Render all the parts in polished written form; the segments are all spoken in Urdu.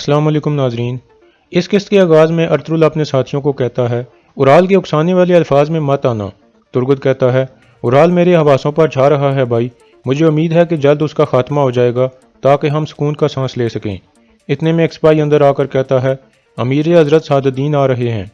السلام علیکم ناظرین۔ اس قسط کے آغاز میں ارطغرل اپنے ساتھیوں کو کہتا ہے اورال کے اکسانے والے الفاظ میں مت آنا۔ ترگت کہتا ہے اورال میرے حواسوں پر چھا رہا ہے بھائی، مجھے امید ہے کہ جلد اس کا خاتمہ ہو جائے گا تاکہ ہم سکون کا سانس لے سکیں۔ اتنے میں ایک سپاہی اندر آ کر کہتا ہے امیر حضرت سعد الدین آ رہے ہیں۔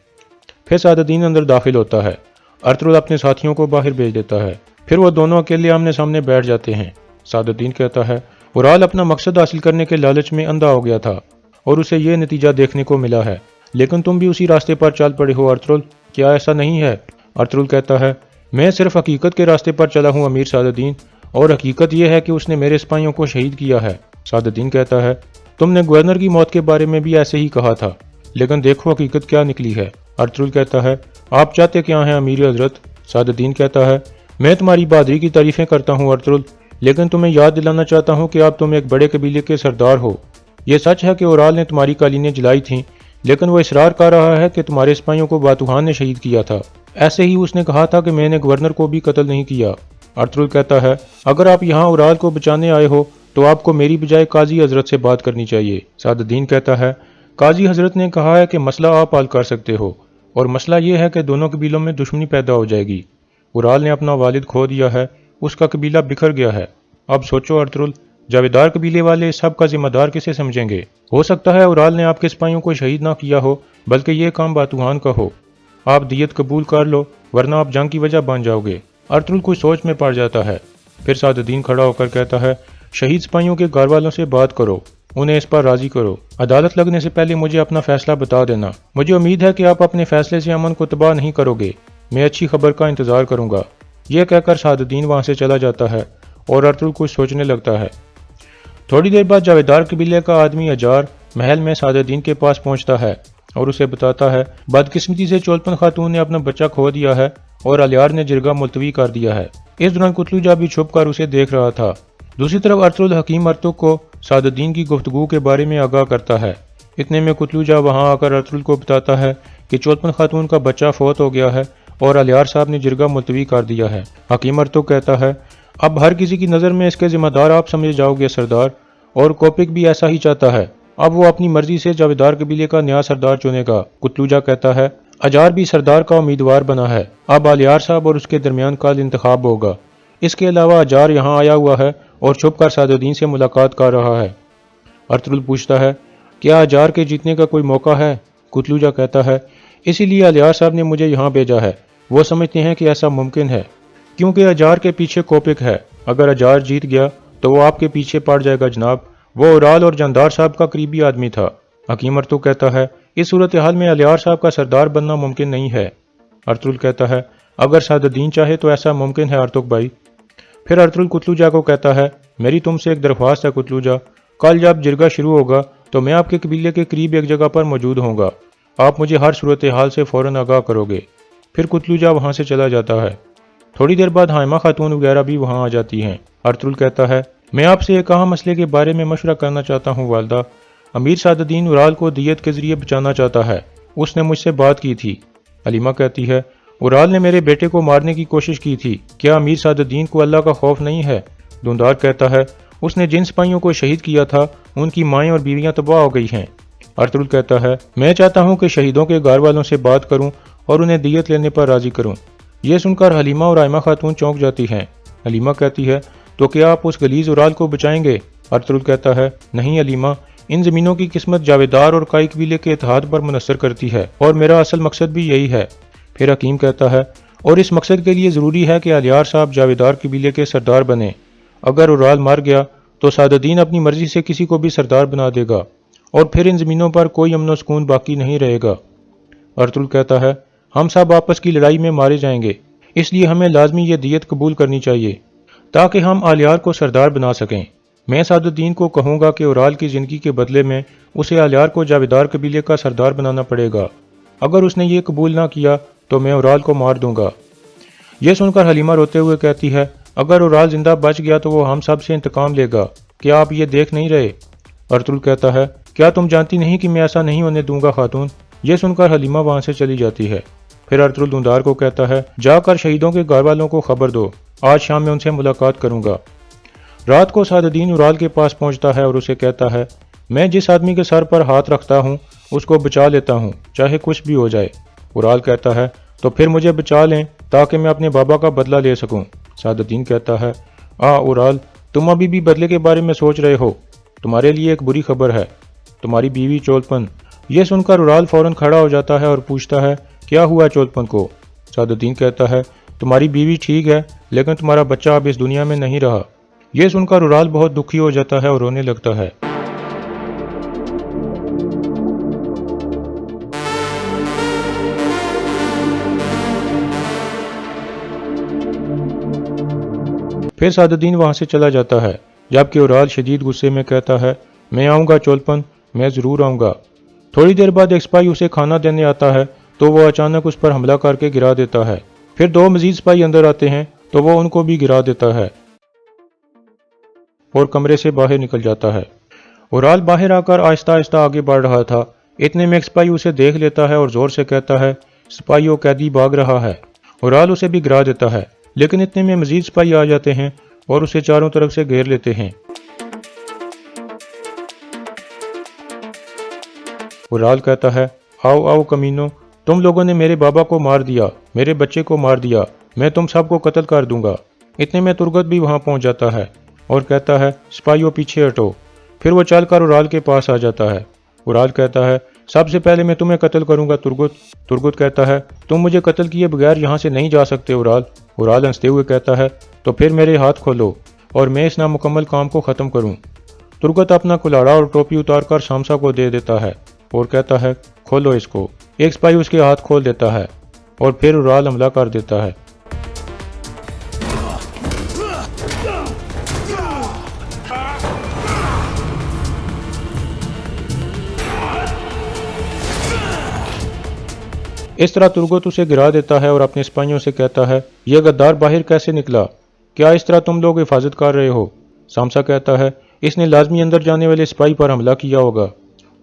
پھر سعد الدین اندر داخل ہوتا ہے۔ ارطغرل اپنے ساتھیوں کو باہر بھیج دیتا ہے۔ پھر وہ دونوں اکیلے آمنے سامنے بیٹھ جاتے ہیں۔ سعد الدین کہتا ہے اورال اپنا مقصد حاصل کرنے کے لالچ میں اندھا ہو گیا تھا اور اسے یہ نتیجہ دیکھنے کو ملا ہے، لیکن تم بھی اسی راستے پر چل پڑے ہو ارطغرل، کیا ایسا نہیں ہے؟ ارطغرل کہتا ہے میں صرف حقیقت کے راستے پر چلا ہوں امیر سعد الدین، اور حقیقت یہ ہے کہ اس نے میرے سپاہیوں کو شہید کیا ہے۔ سعد الدین کہتا ہے تم نے گورنر کی موت کے بارے میں بھی ایسے ہی کہا تھا، لیکن دیکھو حقیقت کیا نکلی ہے۔ ارطغرل کہتا ہے آپ چاہتے کیا ہیں امیر حضرت؟ سعد الدین کہتا ہے میں تمہاری بہادری کی تعریفیں کرتا ہوں ارطغرل، لیکن تمہیں یاد دلانا چاہتا ہوں کہ اب تم ایک بڑے قبیلے کے سردار ہو۔ یہ سچ ہے کہ اورال نے تمہاری قالینیں جلائی تھیں، لیکن وہ اصرار کر رہا ہے کہ تمہارے سپاہیوں کو باتوحان نے شہید کیا تھا۔ ایسے ہی اس نے کہا تھا کہ میں نے گورنر کو بھی قتل نہیں کیا۔ ارطغرل کہتا ہے اگر آپ یہاں اورال کو بچانے آئے ہو تو آپ کو میری بجائے قاضی حضرت سے بات کرنی چاہیے۔ سعد الدین کہتا ہے قاضی حضرت نے کہا ہے کہ مسئلہ آپ حل کر سکتے ہو، اور مسئلہ یہ ہے کہ دونوں قبیلوں میں دشمنی پیدا ہو جائے گی۔ اورال نے اپنا والد کھو دیا ہے، اس کا قبیلہ بکھر گیا ہے۔ اب سوچو ارطغرل، جاویدار قبیلے والے سب کا ذمہ دار کسے سمجھیں گے؟ ہو سکتا ہے اورال نے آپ کے سپاہیوں کو شہید نہ کیا ہو، بلکہ یہ کام باتوحان کا ہو۔ آپ دیت قبول کر لو، ورنہ آپ جنگ کی وجہ بن جاؤ گے۔ ارطغرل کوئی سوچ میں پڑ جاتا ہے۔ پھر سعد الدین کھڑا ہو کر کہتا ہے شہید سپاہیوں کے گھر والوں سے بات کرو، انہیں اس پر راضی کرو۔ عدالت لگنے سے پہلے مجھے اپنا فیصلہ بتا دینا۔ مجھے امید ہے کہ آپ اپنے فیصلے سے امن کو تباہ نہیں کرو گے۔ میں اچھی خبر کا انتظار کروں گا۔ یہ کہہ کر سعد الدین وہاں سے چلا جاتا ہے اور ارطغرل کچھ سوچنے لگتا ہے۔ تھوڑی دیر بعد جاویدار قبیلے کا آدمی اجار محل میں سعد الدین کے پاس پہنچتا ہے اور اسے بتاتا ہے بدقسمتی سے چولپن خاتون نے اپنا بچہ کھو دیا ہے اور الیار نے جرگہ ملتوی کر دیا ہے۔ اس دوران قتلوجہ بھی چھپ کر اسے دیکھ رہا تھا۔ دوسری طرف ارطغرل حکیم ارطغ کو سعد الدین کی گفتگو کے بارے میں آگاہ کرتا ہے۔ اتنے میں قتلوجہ وہاں آ کر ارطغرل کو بتاتا ہے کہ چولپن خاتون کا بچہ فوت ہو گیا ہے اور الیار صاحب نے جرگہ ملتوی کر دیا ہے۔ حکیم ارطغ کہتا ہے اب ہر کسی کی نظر میں اس کے ذمہ دار آپ سمجھے جاؤ گے سردار، اور کوپک بھی ایسا ہی چاہتا ہے۔ اب وہ اپنی مرضی سے جاویدار قبیلے کا نیا سردار چنے گا۔ قتلوجہ کہتا ہے اجار بھی سردار کا امیدوار بنا ہے، اب الیار صاحب اور اس کے درمیان کل انتخاب ہوگا۔ اس کے علاوہ اجار یہاں آیا ہوا ہے اور چھپ کر سعد الدین سے ملاقات کر رہا ہے۔ ارطغرل پوچھتا ہے کیا اجار کے جیتنے کا کوئی موقع ہے؟ قتلوجہ کہتا ہے اسی لیے الیار صاحب نے مجھے یہاں بھیجا ہے، وہ سمجھتے ہیں کہ ایسا ممکن ہے کیونکہ اجار کے پیچھے کوپک ہے۔ اگر اجار جیت گیا تو وہ آپ کے پیچھے پڑ جائے گا جناب، وہ اورال اور جاندار صاحب کا قریبی آدمی تھا۔ حکیم ارطغ کہتا ہے اس صورتحال میں الیار صاحب کا سردار بننا ممکن نہیں ہے۔ ارطغرل کہتا ہے اگر سعد الدین چاہے تو ایسا ممکن ہے ارطغ بھائی۔ پھر ارطغرل قتلوجہ کو کہتا ہے میری تم سے ایک درخواست ہے قتلوجہ، کل جب جرگہ شروع ہوگا تو میں آپ کے قبیلے کے قریب ایک جگہ پر موجود ہوں گا، آپ مجھے ہر صورتحال سے فوراً آگاہ کرو گے۔ پھر قتلوجہ وہاں سے چلا جاتا ہے۔ تھوڑی دیر بعد حائمہ خاتون وغیرہ بھی وہاں آ جاتی ہیں۔ ارطغرل کہتا ہے میں آپ سے ایک اہم مسئلے کے بارے میں مشورہ کرنا چاہتا ہوں والدہ، امیر سعد الدین اورال کو دیت کے ذریعے بچانا چاہتا ہے، اس نے مجھ سے بات کی تھی۔ حلیمہ کہتی ہے اورال نے میرے بیٹے کو مارنے کی کوشش کی تھی، کیا امیر سعد الدین کو اللہ کا خوف نہیں ہے؟ دوندار کہتا ہے اس نے جن سپاہیوں کو شہید کیا تھا ان کی مائیں اور بیویاں تباہ ہو گئی ہیں۔ ارطغرل کہتا ہے میں چاہتا ہوں کہ شہیدوں کے گھر والوں سے بات کروں اور انہیں دیت لینے پر راضی کروں۔ یہ سن کر حلیمہ اور حائمہ خاتون چونک جاتی ہیں۔ حلیمہ کہتی ہے تو کیا آپ اس غلیظ اورال کو بچائیں گے؟ ارطغرل کہتا ہے نہیں حلیمہ، ان زمینوں کی قسمت جاویدار اور کائی قبیلے کے اتحاد پر منحصر کرتی ہے، اور میرا اصل مقصد بھی یہی ہے۔ پھر حکیم کہتا ہے اور اس مقصد کے لیے ضروری ہے کہ الیار صاحب جاویدار قبیلے کے سردار بنے۔ اگر اورال مر گیا تو سعد الدین اپنی مرضی سے کسی کو بھی سردار بنا دے گا، اور پھر ان زمینوں پر کوئی امن و سکون باقی نہیں رہے گا۔ ارطغرل کہتا ہے ہم سب آپس کی لڑائی میں مارے جائیں گے، اس لیے ہمیں لازمی یہ دیت قبول کرنی چاہیے تاکہ ہم الیار کو سردار بنا سکیں۔ میں سعد الدین کو کہوں گا کہ اورال کی زندگی کے بدلے میں اسے الیار کو جاویدار قبیلے کا سردار بنانا پڑے گا۔ اگر اس نے یہ قبول نہ کیا تو میں اورال کو مار دوں گا۔ یہ سن کر حلیمہ روتے ہوئے کہتی ہے اگر اورال زندہ بچ گیا تو وہ ہم سب سے انتقام لے گا، کیا آپ یہ دیکھ نہیں رہے؟ ارطغرل کہتا ہے کیا تم جانتی نہیں کہ میں ایسا نہیں ہونے دوں گا خاتون؟ یہ سن کر حلیمہ وہاں سے چلی جاتی ہے۔ پھر ارطغرل دوندار کو کہتا ہے جا کر شہیدوں کے گھر والوں کو خبر دو، آج شام میں ان سے ملاقات کروں گا۔ رات کو سعد الدین اورال کے پاس پہنچتا ہے اور اسے کہتا ہے میں جس آدمی کے سر پر ہاتھ رکھتا ہوں اس کو بچا لیتا ہوں چاہے کچھ بھی ہو جائے۔ اورال کہتا ہے تو پھر مجھے بچا لیں تاکہ میں اپنے بابا کا بدلہ لے سکوں۔ سعد الدین کہتا ہے اورال، تم ابھی بھی بدلے کے بارے میں سوچ رہے ہو؟ تمہارے لیے ایک بری خبر ہے، تمہاری بیوی چولپن۔ یہ سن کر اورال فوراً کھڑا ہو جاتا ہے اور پوچھتا ہے کیا ہوا چولپن کو؟ سعد الدین کہتا ہے تمہاری بیوی ٹھیک ہے لیکن تمہارا بچہ اب اس دنیا میں نہیں رہا۔ یہ سن کر اورال بہت دکھی ہو جاتا ہے اور رونے لگتا ہے۔ پھر سعد الدین وہاں سے چلا جاتا ہے جبکہ اورال شدید غصے میں کہتا ہے میں آؤں گا چولپن، میں ضرور آؤں گا۔ تھوڑی دیر بعد ایک سپاہی اسے کھانا دینے آتا ہے تو وہ اچانک اس پر حملہ کر کے گرا دیتا ہے۔ پھر دو مزید سپاہی اندر آتے ہیں تو وہ ان کو بھی گرا دیتا ہے اور کمرے سے باہر نکل جاتا ہے۔ اورال باہر آ کر آہستہ آہستہ آگے بڑھ رہا تھا، اتنے میں ایک سپاہی اسے دیکھ لیتا ہے اور زور سے کہتا ہے سپاہیوں، قیدی بھاگ رہا ہے۔ اورال اسے بھی گرا دیتا ہے لیکن اتنے میں مزید سپاہی آ جاتے ہیں اور اسے چاروں طرف سے گھیر لیتے ہیں۔ اورال کہتا ہے آؤ آؤ کمینو، تم لوگوں نے میرے بابا کو مار دیا، میرے بچے کو مار دیا، میں تم سب کو قتل کر دوں گا۔ اتنے میں ترگت بھی وہاں پہنچ جاتا ہے اور کہتا ہے سپاہیوں پیچھے ہٹو۔ پھر وہ چل کر اورال کے پاس آ جاتا ہے۔ اورال کہتا ہے سب سے پہلے میں تمہیں قتل کروں گا ترگت۔ ترگت کہتا ہے تم مجھے قتل کیے بغیر یہاں سے نہیں جا سکتے اورال۔ اورال ہنستے ہوئے کہتا ہے تو پھر میرے ہاتھ کھولو اور میں اس نامکمل کام کو ختم کروں۔ ترگت اپنا کلاڑا اور ٹوپی اتار کر سامسا کو دے دیتا ہے اور کہتا ہے کھولو اس کو۔ ایک سپاہی اس کے ہاتھ کھول دیتا ہے اور پھر اورال حملہ کر دیتا ہے۔ اس طرح ترگت اسے گرا دیتا ہے اور اپنے سپاہیوں سے کہتا ہے یہ غدار باہر کیسے نکلا؟ کیا اس طرح تم لوگ حفاظت کر رہے ہو؟ سامسا کہتا ہے اس نے لازمی اندر جانے والے سپاہی پر حملہ کیا ہوگا۔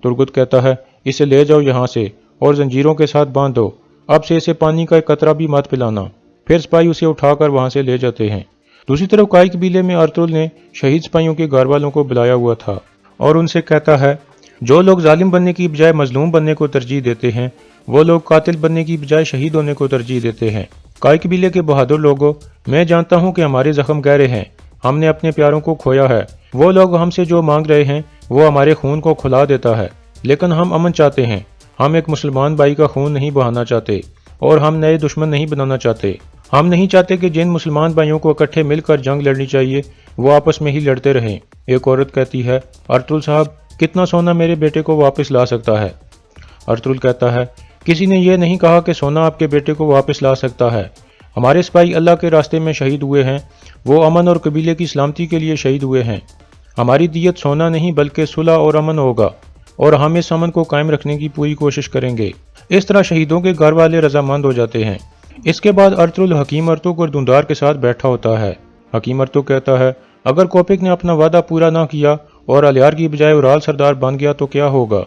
ترگت کہتا ہے اسے لے جاؤ یہاں سے اور زنجیروں کے ساتھ باندھ دو، اب سے اسے پانی کا ایک قطرہ بھی مت پلانا۔ پھر سپاہی اسے اٹھا کر وہاں سے لے جاتے ہیں۔ دوسری طرف کائی قبیلے میں ارطغرل نے شہید سپاہیوں کے گھر والوں کو بلایا ہوا تھا اور ان سے کہتا ہے جو لوگ ظالم بننے کی بجائے مظلوم بننے کو ترجیح دیتے ہیں وہ لوگ قاتل بننے کی بجائے شہید ہونے کو ترجیح دیتے ہیں۔ کائی قبیلے کے بہادر لوگوں، میں جانتا ہوں کہ ہمارے زخم گہرے ہیں، ہم نے اپنے پیاروں کو کھویا ہے، وہ لوگ ہم سے جو مانگ رہے ہیں وہ ہمارے خون کو کھلا دیتا ہے، لیکن ہم امن چاہتے ہیں، ہم ایک مسلمان بھائی کا خون نہیں بہانا چاہتے اور ہم نئے دشمن نہیں بنانا چاہتے۔ ہم نہیں چاہتے کہ جن مسلمان بھائیوں کو اکٹھے مل کر جنگ لڑنی چاہیے وہ آپس میں ہی لڑتے رہیں۔ ایک عورت کہتی ہے ارطغرل صاحب کتنا سونا میرے بیٹے کو واپس لا سکتا ہے؟ ارطغرل کہتا ہے کسی نے یہ نہیں کہا کہ سونا آپ کے بیٹے کو واپس لا سکتا ہے، ہمارے سپاہی اللہ کے راستے میں شہید ہوئے ہیں، وہ امن اور قبیلے کی سلامتی کے لیے شہید ہوئے ہیں، ہماری دیت سونا نہیں بلکہ صلح اور امن ہوگا اور ہم اس امن کو قائم رکھنے کی پوری کوشش کریں گے۔ اس طرح شہیدوں کے گھر والے رضامند ہو جاتے ہیں۔ اس کے بعد ارطغرل حکیم ارتوک اور دھندار کے ساتھ بیٹھا ہوتا ہے۔ حکیم ارتوک کہتا ہے اگر کوپک نے اپنا وعدہ پورا نہ کیا اور الیار کی بجائے اورال سردار بن گیا تو کیا ہوگا؟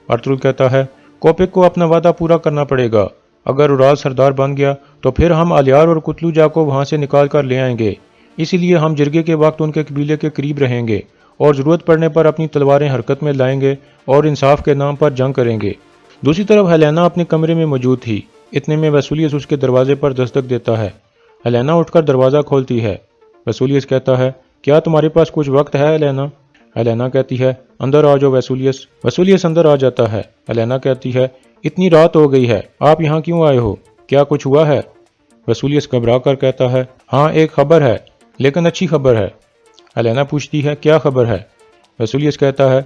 ارطغرل کہتا ہے کوپک کو اپنا وعدہ پورا کرنا پڑے گا، اگر اورال سردار بن گیا تو پھر ہم الیار اور کتلو جا کو وہاں سے نکال کر لے آئیں گے، اسی لیے ہم جرگے کے وقت ان کے قبیلے کے قریب رہیں گے اور ضرورت پڑنے پر اپنی تلواریں حرکت میں لائیں گے اور انصاف کے نام پر جنگ کریں گے۔ دوسری طرف ہیلینا اپنے کمرے میں موجود تھی، اتنے میں ویسولیس اس کے دروازے پر دستک دیتا ہے۔ ہیلینا اٹھ کر دروازہ کھولتی ہے۔ ویسولیس کہتا ہے کیا تمہارے پاس کچھ وقت ہے ہیلینا؟ ہیلینا کہتی ہے اندر آ جاؤ ویسولیس۔ ویسولیس اندر آ جاتا ہے۔ ہیلینا کہتی ہے اتنی رات ہو گئی ہے، آپ یہاں کیوں آئے ہو؟ کیا کچھ ہوا ہے؟ ویسولیس گھبرا کر کہتا ہے ہاں ایک خبر ہے، لیکن اچھی خبر ہے۔ ہیلینا پوچھتی ہے کیا خبر ہے؟ ویسولیس کہتا ہے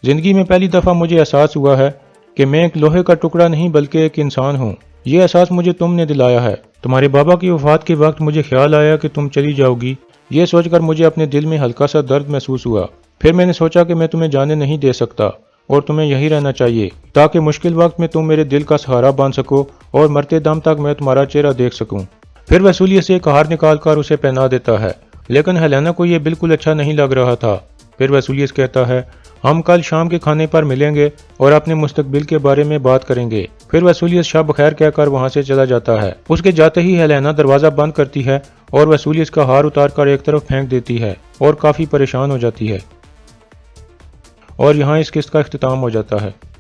زندگی میں پہلی دفعہ مجھے احساس ہوا ہے کہ میں ایک لوہے کا ٹکڑا نہیں بلکہ ایک انسان ہوں، یہ احساس مجھے تم نے دلایا ہے۔ تمہارے بابا کی وفات کے وقت مجھے خیال آیا کہ تم چلی جاؤ گی، یہ سوچ کر مجھے اپنے دل میں ہلکا سا درد محسوس ہوا، پھر میں نے سوچا کہ میں تمہیں جانے نہیں دے سکتا اور تمہیں یہی رہنا چاہیے تاکہ مشکل وقت میں تم میرے دل کا سہارا بن سکو اور مرتے دم تک میں تمہارا چہرہ دیکھ سکوں۔ پھر ویسولیس سے ایک ہار نکال کر اسے پہنا دیتا ہے، لیکن ہیلینا کو یہ بالکل اچھا نہیں لگ رہا تھا۔ پھر ویسولیس کہتا ہے ہم کل شام کے کھانے پر ملیں گے اور اپنے مستقبل کے بارے میں بات کریں گے۔ پھر ویسولیس شب بخیر کہہ کر وہاں سے چلا جاتا ہے۔ اس کے جاتے ہی ہیلینا دروازہ بند کرتی ہے اور ویسولیس کا ہار اتار کر ایک طرف پھینک دیتی ہے اور کافی پریشان ہو جاتی ہے۔ اور یہاں اس قسط کا اختتام ہو جاتا ہے۔